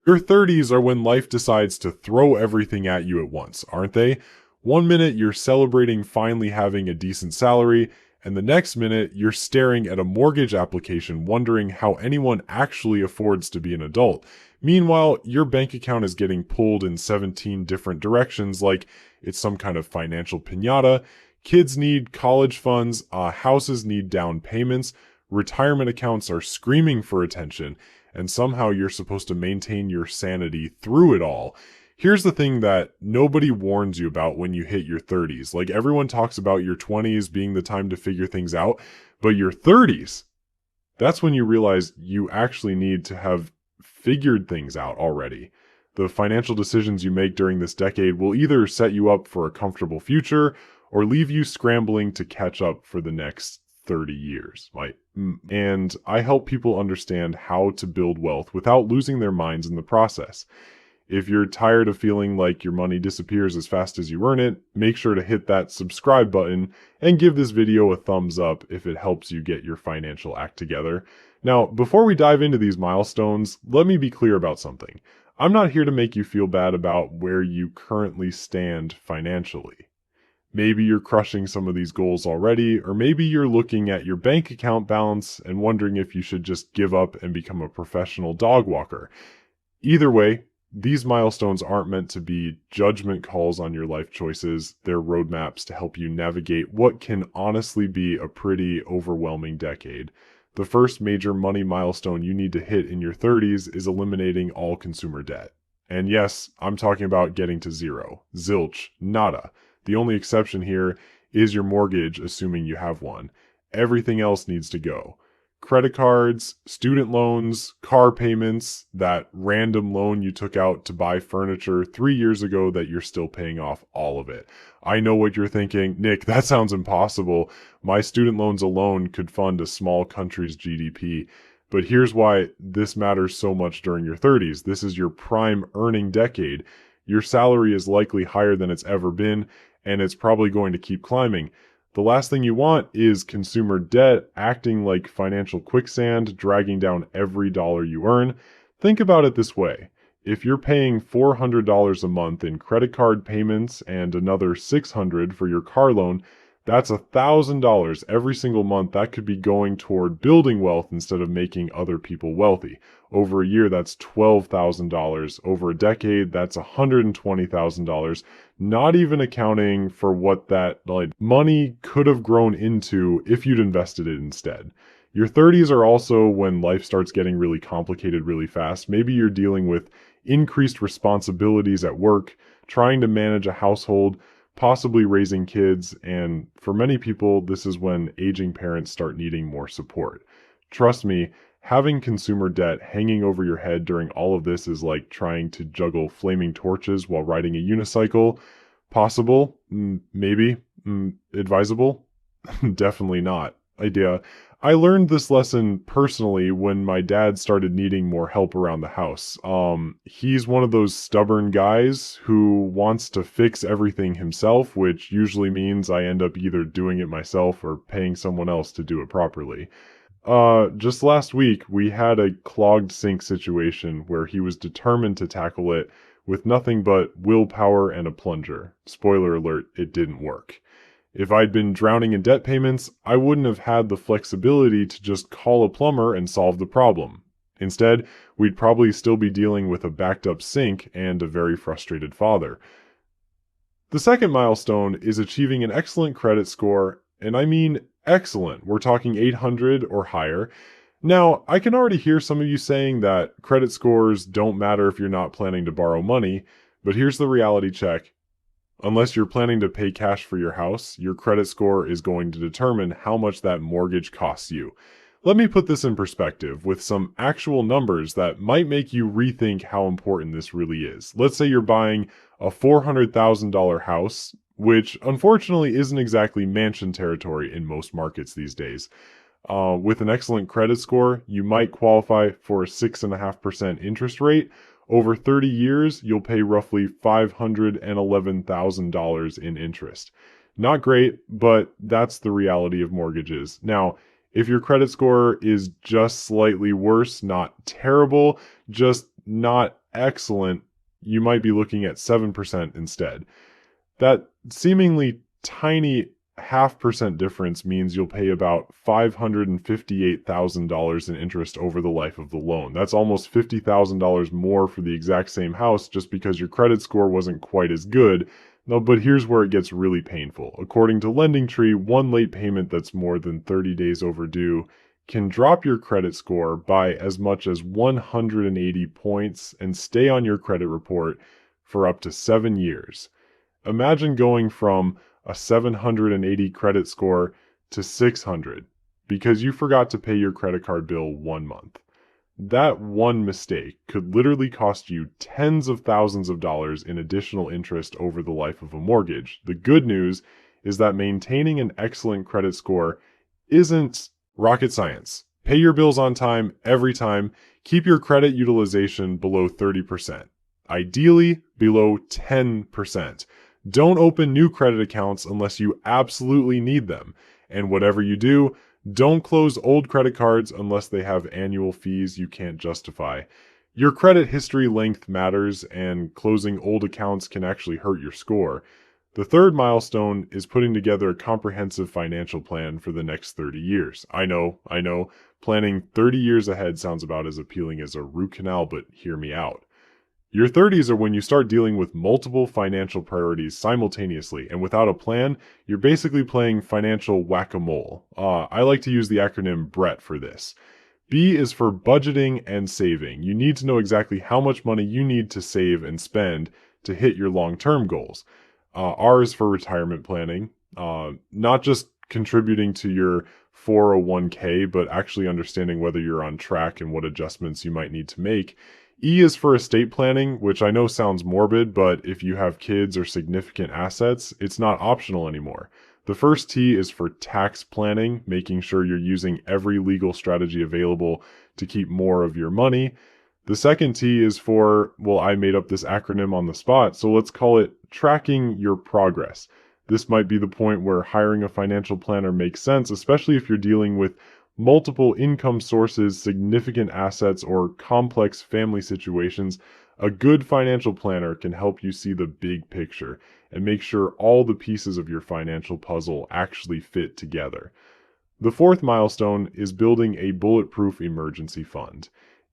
Your 30s are when life decides to throw everything at you at once, aren't they? One minute you're celebrating finally having a decent salary, and the next minute you're staring at a mortgage application wondering how anyone actually affords to be an adult. Meanwhile, your bank account is getting pulled in 17 different directions like it's some kind of financial piñata. Kids need college funds, houses need down payments, retirement accounts are screaming for attention, and somehow you're supposed to maintain your sanity through it all. Here's the thing that nobody warns you about when you hit your 30s. Like, everyone talks about your 20s being the time to figure things out, but your 30s, that's when you realize you actually need to have figured things out already. The financial decisions you make during this decade will either set you up for a comfortable future or leave you scrambling to catch up for the next 30 years. And I help people understand how to build wealth without losing their minds in the process. If you're tired of feeling like your money disappears as fast as you earn it, make sure to hit that subscribe button and give this video a thumbs up if it helps you get your financial act together. Now, before we dive into these milestones, let me be clear about something. I'm not here to make you feel bad about where you currently stand financially. Maybe you're crushing some of these goals already, or maybe you're looking at your bank account balance and wondering if you should just give up and become a professional dog walker. Either way, these milestones aren't meant to be judgment calls on your life choices. They're roadmaps to help you navigate what can honestly be a pretty overwhelming decade. The first major money milestone you need to hit in your 30s is eliminating all consumer debt. And yes, I'm talking about getting to zero. Zilch. Nada. The only exception here is your mortgage, assuming you have one. Everything else needs to go. Credit cards, student loans, car payments, that random loan you took out to buy furniture 3 years ago that you're still paying off, all of it. I know what you're thinking. Nick, that sounds impossible. My student loans alone could fund a small country's GDP. But here's why this matters so much during your 30s. This is your prime earning decade. Your salary is likely higher than it's ever been, and it's probably going to keep climbing. The last thing you want is consumer debt acting like financial quicksand, dragging down every dollar you earn. Think about it this way. If you're paying $400 a month in credit card payments and another $600 for your car loan, that's $1,000 every single month that could be going toward building wealth instead of making other people wealthy. Over a year, that's $12,000. Over a decade, that's $120,000. Not even accounting for what that money could have grown into if you'd invested it instead. Your 30s are also when life starts getting really complicated really fast. Maybe you're dealing with increased responsibilities at work, trying to manage a household, possibly raising kids, and for many people, this is when aging parents start needing more support. Trust me, having consumer debt hanging over your head during all of this is like trying to juggle flaming torches while riding a unicycle. Possible? Maybe. Advisable? Definitely not. I learned this lesson personally when my dad started needing more help around the house. He's one of those stubborn guys who wants to fix everything himself, which usually means I end up either doing it myself or paying someone else to do it properly. Just last week, we had a clogged sink situation where he was determined to tackle it with nothing but willpower and a plunger. Spoiler alert, it didn't work. If I'd been drowning in debt payments, I wouldn't have had the flexibility to just call a plumber and solve the problem. Instead, we'd probably still be dealing with a backed up sink and a very frustrated father. The second milestone is achieving an excellent credit score, and I mean excellent. We're talking 800 or higher. Now, I can already hear some of you saying that credit scores don't matter if you're not planning to borrow money, but here's the reality check. Unless you're planning to pay cash for your house, your credit score is going to determine how much that mortgage costs you. Let me put this in perspective with some actual numbers that might make you rethink how important this really is. Let's say you're buying a $400,000 house, which unfortunately isn't exactly mansion territory in most markets these days. With an excellent credit score, you might qualify for a 6.5% interest rate. Over 30 years, you'll pay roughly $511,000 in interest. Not great, but that's the reality of mortgages. Now, if your credit score is just slightly worse, not terrible, just not excellent, you might be looking at 7% instead. That seemingly tiny half percent difference means you'll pay about $558,000 in interest over the life of the loan. That's almost $50,000 more for the exact same house just because your credit score wasn't quite as good. No, but here's where it gets really painful. According to LendingTree, one late payment that's more than 30 days overdue can drop your credit score by as much as 180 points and stay on your credit report for up to 7 years. Imagine going from a 780 credit score to 600 because you forgot to pay your credit card bill 1 month. That one mistake could literally cost you tens of thousands of dollars in additional interest over the life of a mortgage. The good news is that maintaining an excellent credit score isn't rocket science. Pay your bills on time every time. Keep your credit utilization below 30%. Ideally, below 10%. Don't open new credit accounts unless you absolutely need them. And whatever you do, don't close old credit cards unless they have annual fees you can't justify. Your credit history length matters, and closing old accounts can actually hurt your score. The third milestone is putting together a comprehensive financial plan for the next 30 years. I know, planning 30 years ahead sounds about as appealing as a root canal, but hear me out. Your 30s are when you start dealing with multiple financial priorities simultaneously, and without a plan, you're basically playing financial whack-a-mole. I like to use the acronym BRET for this. B is for budgeting and saving. You need to know exactly how much money you need to save and spend to hit your long-term goals. R is for retirement planning, not just contributing to your 401k, but actually understanding whether you're on track and what adjustments you might need to make. E is for estate planning, which I know sounds morbid, but if you have kids or significant assets, it's not optional anymore. The first T is for tax planning, making sure you're using every legal strategy available to keep more of your money. The second T is for, well, I made up this acronym on the spot, so let's call it tracking your progress. This might be the point where hiring a financial planner makes sense, especially if you're dealing with multiple income sources, significant assets, or complex family situations. A good financial planner can help you see the big picture and make sure all the pieces of your financial puzzle actually fit together. The fourth milestone is building a bulletproof emergency fund.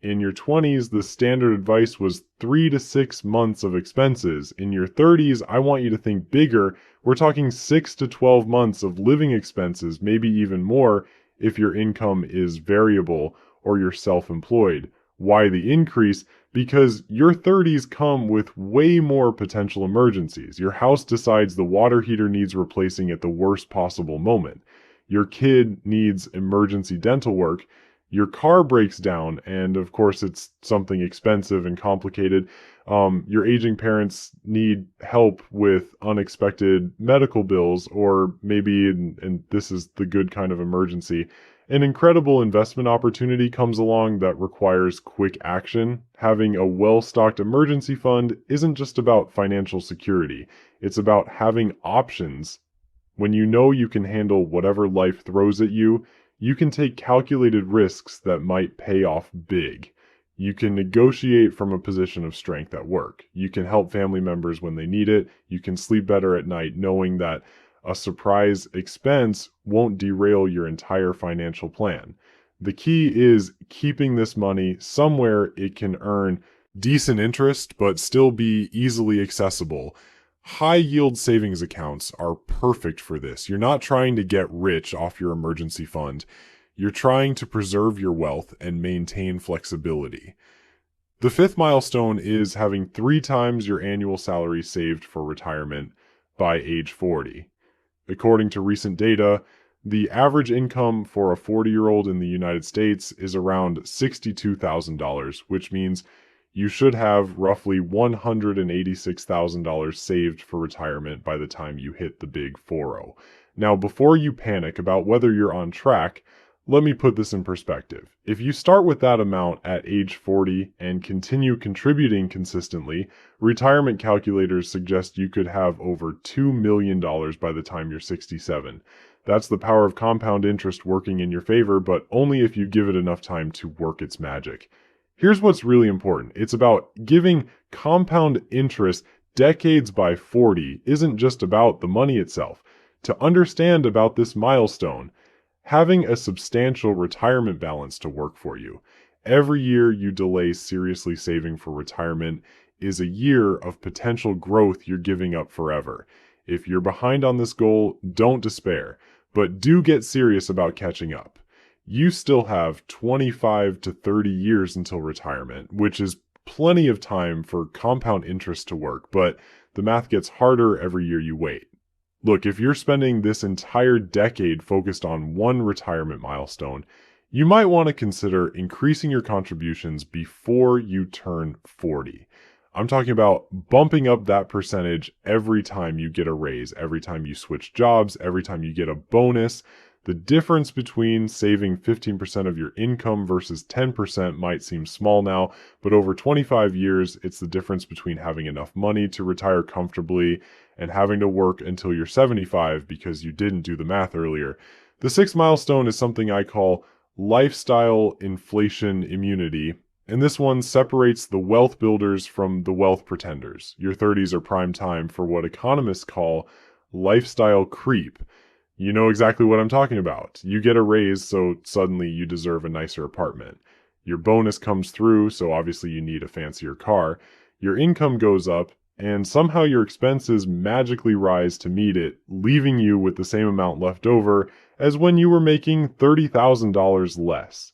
In your 20s, the standard advice was 3 to 6 months of expenses. In your 30s, I want you to think bigger. We're talking 6 to 12 months of living expenses, maybe even more if your income is variable or you're self-employed. Why the increase? Because your 30s come with way more potential emergencies. Your house decides the water heater needs replacing at the worst possible moment. Your kid needs emergency dental work. Your car breaks down, and of course it's something expensive and complicated. Your aging parents need help with unexpected medical bills, or maybe, and this is the good kind of emergency, an incredible investment opportunity comes along that requires quick action. Having a well-stocked emergency fund isn't just about financial security. It's about having options. When you know you can handle whatever life throws at you, you can take calculated risks that might pay off big. You can negotiate from a position of strength at work. You can help family members when they need it. You can sleep better at night knowing that a surprise expense won't derail your entire financial plan. The key is keeping this money somewhere it can earn decent interest but still be easily accessible. High-yield savings accounts are perfect for this. You're not trying to get rich off your emergency fund. You're trying to preserve your wealth and maintain flexibility. The fifth milestone is having 3 times your annual salary saved for retirement by age 40. According to recent data, the average income for a 40-year-old in the United States is around $62,000, which means you should have roughly $186,000 saved for retirement by the time you hit the big 40. Now, before you panic about whether you're on track, let me put this in perspective. If you start with that amount at age 40 and continue contributing consistently, retirement calculators suggest you could have over $2 million by the time you're 67. That's the power of compound interest working in your favor, but only if you give it enough time to work its magic. Here's what's really important. It's about giving compound interest decades by 40 isn't just about the money itself. To understand about this milestone, having a substantial retirement balance to work for you. Every year you delay seriously saving for retirement is a year of potential growth you're giving up forever. If you're behind on this goal, don't despair, but do get serious about catching up. You still have 25 to 30 years until retirement, which is plenty of time for compound interest to work, but the math gets harder every year you wait. Look, if you're spending this entire decade focused on one retirement milestone, you might want to consider increasing your contributions before you turn 40. I'm talking about bumping up that percentage every time you get a raise, every time you switch jobs, every time you get a bonus. The difference between saving 15% of your income versus 10% might seem small now, but over 25 years, it's the difference between having enough money to retire comfortably and having to work until you're 75 because you didn't do the math earlier. The sixth milestone is something I call lifestyle inflation immunity, and this one separates the wealth builders from the wealth pretenders. Your 30s are prime time for what economists call lifestyle creep. You know exactly what I'm talking about. You get a raise, so suddenly you deserve a nicer apartment. Your bonus comes through, so obviously you need a fancier car. Your income goes up, and somehow your expenses magically rise to meet it, leaving you with the same amount left over as when you were making $30,000 less.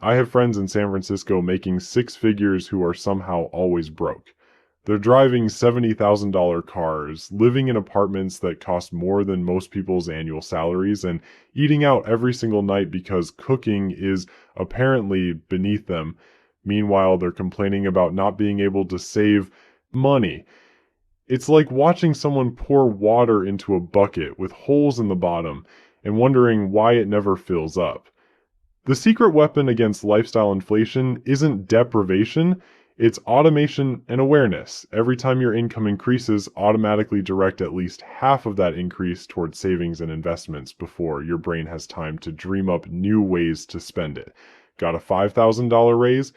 I have friends in San Francisco making six figures who are somehow always broke. They're driving $70,000 cars, living in apartments that cost more than most people's annual salaries, and eating out every single night because cooking is apparently beneath them. Meanwhile, they're complaining about not being able to save money. It's like watching someone pour water into a bucket with holes in the bottom and wondering why it never fills up. The secret weapon against lifestyle inflation isn't deprivation, it's automation and awareness. Every time your income increases, automatically direct at least half of that increase towards savings and investments before your brain has time to dream up new ways to spend it. Got a $5,000 raise?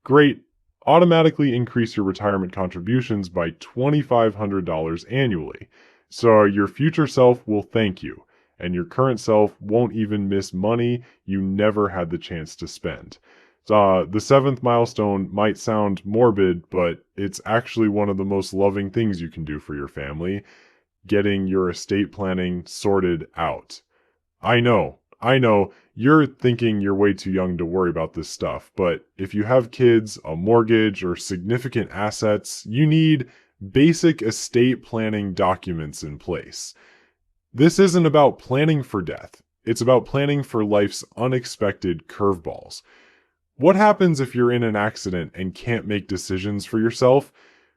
Great. Automatically increase your retirement contributions by $2,500 annually. So your future self will thank you, and your current self won't even miss money you never had the chance to spend. The seventh milestone might sound morbid, but it's actually one of the most loving things you can do for your family, getting your estate planning sorted out. I know, you're thinking you're way too young to worry about this stuff, but if you have kids, a mortgage, or significant assets, you need basic estate planning documents in place. This isn't about planning for death. It's about planning for life's unexpected curveballs. What happens if you're in an accident and can't make decisions for yourself?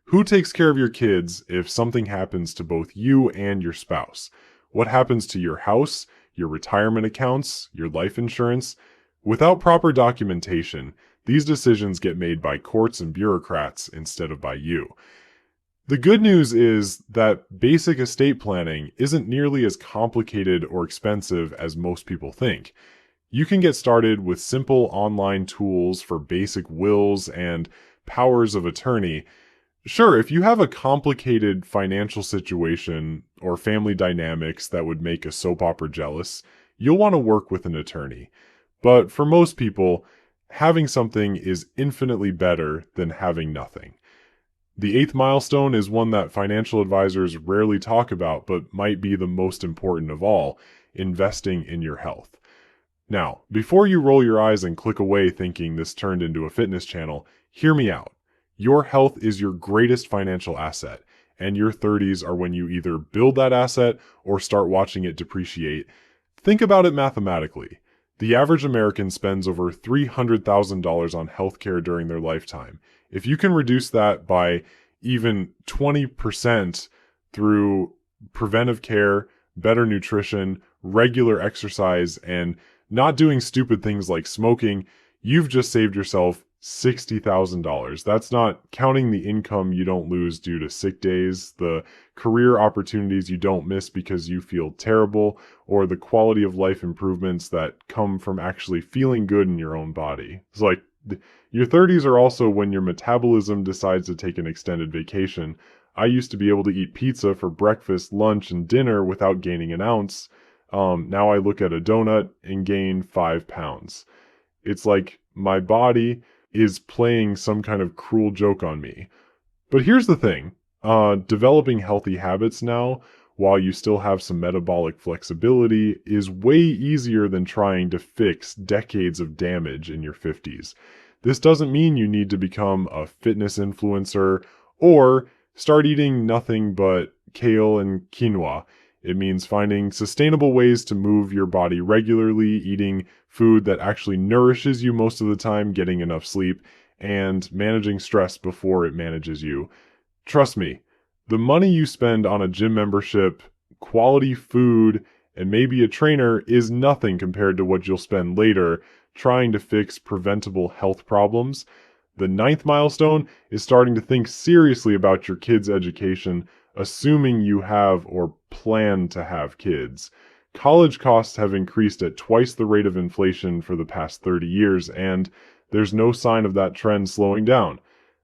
Who takes care of your kids if something happens to both you and your spouse? What happens to your house, your retirement accounts, your life insurance? Without proper documentation, these decisions get made by courts and bureaucrats instead of by you. The good news is that basic estate planning isn't nearly as complicated or expensive as most people think. You can get started with simple online tools for basic wills and powers of attorney. Sure, if you have a complicated financial situation or family dynamics that would make a soap opera jealous, you'll want to work with an attorney. But for most people, having something is infinitely better than having nothing. The eighth milestone is one that financial advisors rarely talk about, but might be the most important of all: investing in your health. Now, before you roll your eyes and click away thinking this turned into a fitness channel, hear me out. Your health is your greatest financial asset, and your 30s are when you either build that asset or start watching it depreciate. Think about it mathematically. The average American spends over $300,000 on healthcare during their lifetime. If you can reduce that by even 20% through preventive care, better nutrition, regular exercise, and not doing stupid things like smoking, you've just saved yourself $60,000. That's not counting the income you don't lose due to sick days, the career opportunities you don't miss because you feel terrible, or the quality of life improvements that come from actually feeling good in your own body. It's like, Your 30s are also when your metabolism decides to take an extended vacation. I used to be able to eat pizza for breakfast, lunch, and dinner without gaining an ounce. Now I look at a donut and gain 5 pounds. It's like my body is playing some kind of cruel joke on me. But here's the thing, developing healthy habits now, while you still have some metabolic flexibility, is way easier than trying to fix decades of damage in your 50s. This doesn't mean you need to become a fitness influencer or start eating nothing but kale and quinoa. It means finding sustainable ways to move your body regularly, eating food that actually nourishes you most of the time, getting enough sleep, and managing stress before it manages you. Trust me, the money you spend on a gym membership, quality food, and maybe a trainer is nothing compared to what you'll spend later trying to fix preventable health problems. The ninth milestone is starting to think seriously about your kids' education, assuming you have or plan to have kids. College costs have increased at twice the rate of inflation for the past 30 years, and there's no sign of that trend slowing down.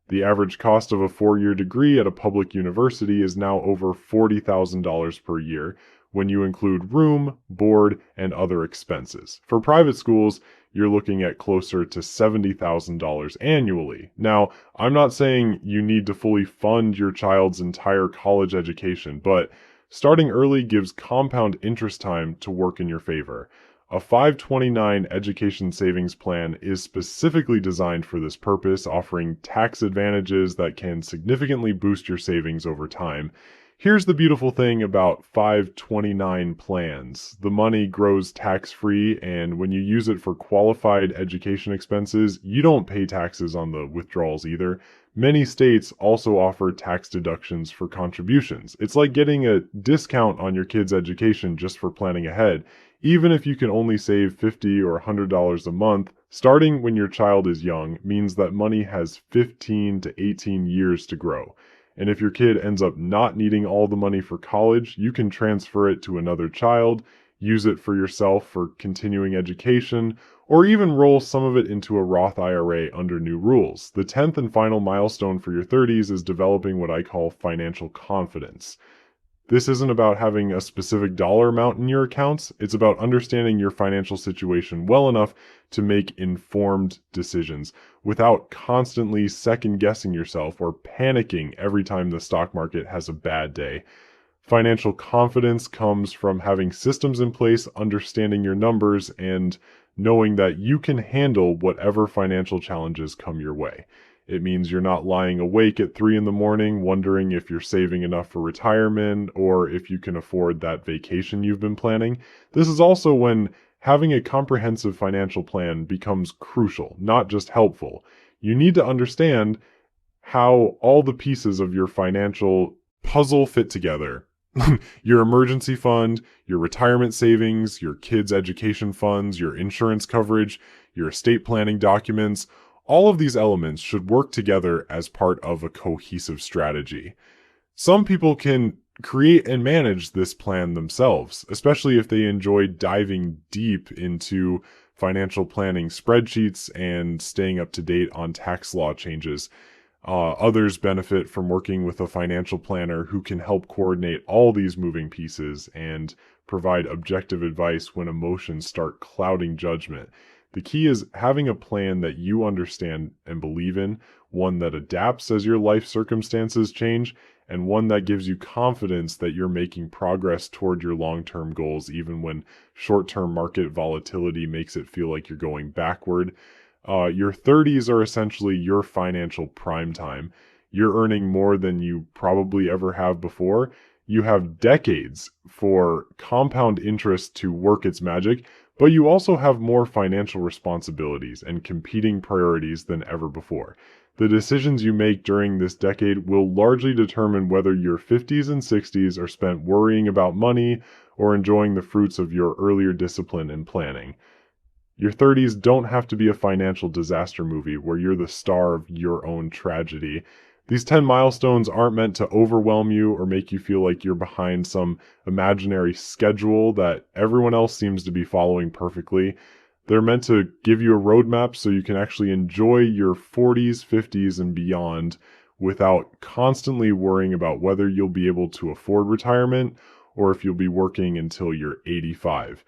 The average cost of a 4-year degree at a public university is now over $40,000 per year when you include room, board, and other expenses. For private schools, you're looking at closer to $70,000 annually. Now, I'm not saying you need to fully fund your child's entire college education, but starting early gives compound interest time to work in your favor. A 529 education savings plan is specifically designed for this purpose, offering tax advantages that can significantly boost your savings over time. Here's the beautiful thing about 529 plans. The money grows tax-free, and when you use it for qualified education expenses, you don't pay taxes on the withdrawals either. Many states also offer tax deductions for contributions. It's like getting a discount on your kid's education just for planning ahead. Even if you can only save $50 or $100 a month, starting when your child is young means that money has 15 to 18 years to grow. And if your kid ends up not needing all the money for college, you can transfer it to another child, use it for yourself for continuing education, or even roll some of it into a Roth IRA under new rules. The 10th and final milestone for your 30s is developing what I call financial confidence. This isn't about having a specific dollar amount in your accounts. It's about understanding your financial situation well enough to make informed decisions without constantly second-guessing yourself or panicking every time the stock market has a bad day. Financial confidence comes from having systems in place, understanding your numbers, and knowing that you can handle whatever financial challenges come your way. It means you're not lying awake at 3 a.m. wondering if you're saving enough for retirement or if you can afford that vacation you've been planning. This is also when having a comprehensive financial plan becomes crucial, not just helpful. You need to understand how all the pieces of your financial puzzle fit together. Your emergency fund, your retirement savings, your kids' education funds, your insurance coverage, your estate planning documents. All of these elements should work together as part of a cohesive strategy. Some people can create and manage this plan themselves, especially if they enjoy diving deep into financial planning spreadsheets and staying up to date on tax law changes. Others benefit from working with a financial planner who can help coordinate all these moving pieces and provide objective advice when emotions start clouding judgment. The key is having a plan that you understand and believe in, one that adapts as your life circumstances change, and one that gives you confidence that you're making progress toward your long-term goals, even when short-term market volatility makes it feel like you're going backward. Your 30s are essentially your financial prime time. You're earning more than you probably ever have before. You have decades for compound interest to work its magic, but you also have more financial responsibilities and competing priorities than ever before. The decisions you make during this decade will largely determine whether your 50s and 60s are spent worrying about money or enjoying the fruits of your earlier discipline and planning. Your 30s don't have to be a financial disaster movie where you're the star of your own tragedy. These 10 milestones aren't meant to overwhelm you or make you feel like you're behind some imaginary schedule that everyone else seems to be following perfectly. They're meant to give you a roadmap so you can actually enjoy your 40s, 50s, and beyond without constantly worrying about whether you'll be able to afford retirement or if you'll be working until you're 85.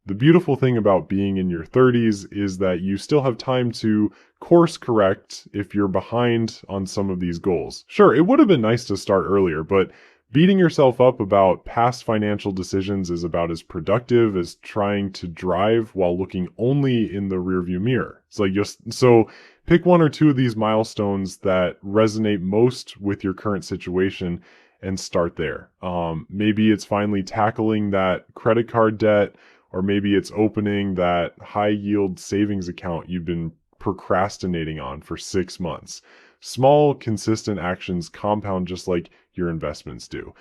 The beautiful thing about being in your 30s is that you still have time to course correct if you're behind on some of these goals. Sure, it would have been nice to start earlier, but beating yourself up about past financial decisions is about as productive as trying to drive while looking only in the rearview mirror. It's like just so pick one or two of these milestones that resonate most with your current situation and start there. Maybe it's finally tackling that credit card debt, or maybe it's opening that high yield savings account you've been procrastinating on for 6 months. Small, consistent actions compound just like your investments do.